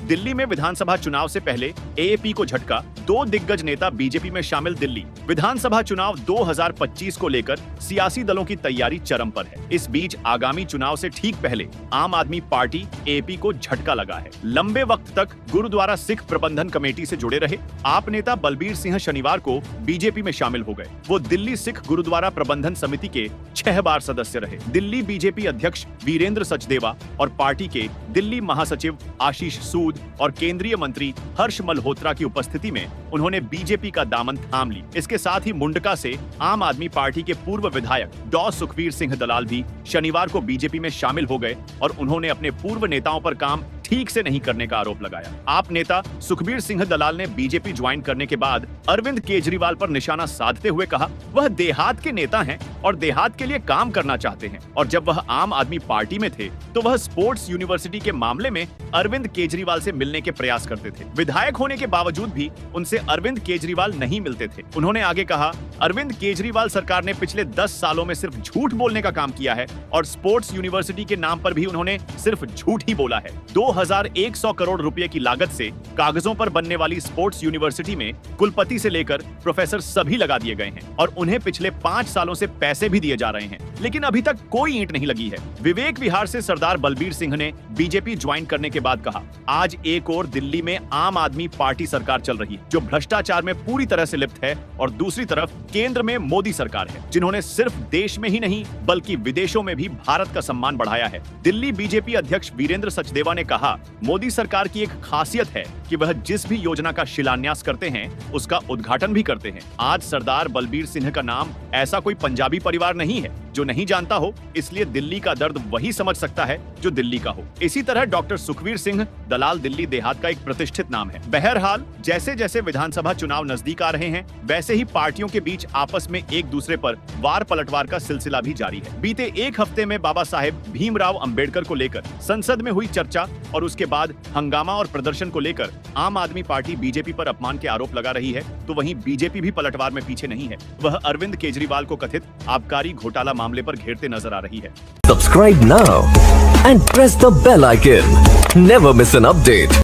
दिल्ली में विधानसभा चुनाव से पहले एएपी को झटका, 2 दिग्गज नेता बीजेपी में शामिल। दिल्ली विधानसभा चुनाव 2025 को लेकर सियासी दलों की तैयारी चरम पर है। इस बीच आगामी चुनाव से ठीक पहले आम आदमी पार्टी एएपी को झटका लगा है। लंबे वक्त तक गुरुद्वारा सिख प्रबंधन कमेटी से जुड़े रहे आप नेता बलबीर सिंह शनिवार को बीजेपी में शामिल हो गए। वो दिल्ली सिख गुरुद्वारा प्रबंधन समिति के 6 बार सदस्य रहे। दिल्ली बीजेपी अध्यक्ष वीरेंद्र सचदेवा और पार्टी के दिल्ली महासचिव आशीष सूद और केंद्रीय मंत्री हर्ष मल्होत्रा की उपस्थिति में उन्होंने बीजेपी का दामन थाम ली। इसके साथ ही मुंडका से आम आदमी पार्टी के पूर्व विधायक डॉ सुखबीर सिंह दलाल भी शनिवार को बीजेपी में शामिल हो गए और उन्होंने अपने पूर्व नेताओं पर काम ठीक से नहीं करने का आरोप लगाया। आप नेता सुखबीर सिंह दलाल ने बीजेपी ज्वाइन करने के बाद अरविंद केजरीवाल पर निशाना साधते हुए कहा, वह देहात के नेता हैं और देहात के लिए काम करना चाहते हैं, और जब वह आम आदमी पार्टी में थे तो वह स्पोर्ट्स यूनिवर्सिटी के मामले में अरविंद केजरीवाल से मिलने के प्रयास करते थे। विधायक होने के बावजूद भी उनसे अरविंद केजरीवाल नहीं मिलते थे। उन्होंने आगे कहा, अरविंद केजरीवाल सरकार ने पिछले 10 सालों में सिर्फ झूठ बोलने का काम किया है और स्पोर्ट्स यूनिवर्सिटी के नाम पर भी उन्होंने सिर्फ झूठ ही बोला है। 2100 करोड़ रुपए की लागत से कागजों पर बनने वाली स्पोर्ट्स यूनिवर्सिटी में कुलपति से लेकर प्रोफेसर सभी लगा दिए गए हैं और उन्हें पिछले 5 सालों से पैसे भी दिए जा रहे हैं, लेकिन अभी तक कोई ईंट नहीं लगी है। विवेक विहार से सरदार बलबीर सिंह ने बीजेपी ज्वाइन करने के बाद कहा, आज एक ओर दिल्ली में आम आदमी पार्टी सरकार चल रही है जो भ्रष्टाचार में पूरी तरह से लिप्त है, और दूसरी तरफ केंद्र में मोदी सरकार है जिन्होंने सिर्फ देश में ही नहीं बल्कि विदेशों में भी भारत का सम्मान बढ़ाया है। दिल्ली बीजेपी अध्यक्ष वीरेंद्र सचदेवा ने कहा, मोदी सरकार की एक खासियत है कि वह जिस भी योजना का शिलान्यास करते हैं उसका उद्घाटन भी करते हैं। आज सरदार बलबीर सिंह का नाम ऐसा कोई पंजाबी परिवार नहीं है जो नहीं जानता हो, इसलिए दिल्ली का दर्द वही समझ सकता है जो दिल्ली का हो। इसी तरह डॉक्टर सुखबीर सिंह दलाल दिल्ली देहात का एक प्रतिष्ठित नाम है। बहरहाल जैसे जैसे विधानसभा चुनाव नजदीक आ रहे हैं वैसे ही पार्टियों के बीच आपस में एक दूसरे पर वार पलटवार का सिलसिला भी जारी है। बीते एक हफ्ते में बाबा साहेब भीमराव अंबेडकर को लेकर संसद में हुई चर्चा और उसके बाद हंगामा और प्रदर्शन को लेकर आम आदमी पार्टी बीजेपी पर अपमान के आरोप लगा रही है, तो वहीं बीजेपी भी पलटवार में पीछे नहीं है। वह अरविंद केजरीवाल को कथित आबकारी घोटाला मामले पर घेरते नजर आ रही है। Subscribe now and press the bell icon. Never miss an update.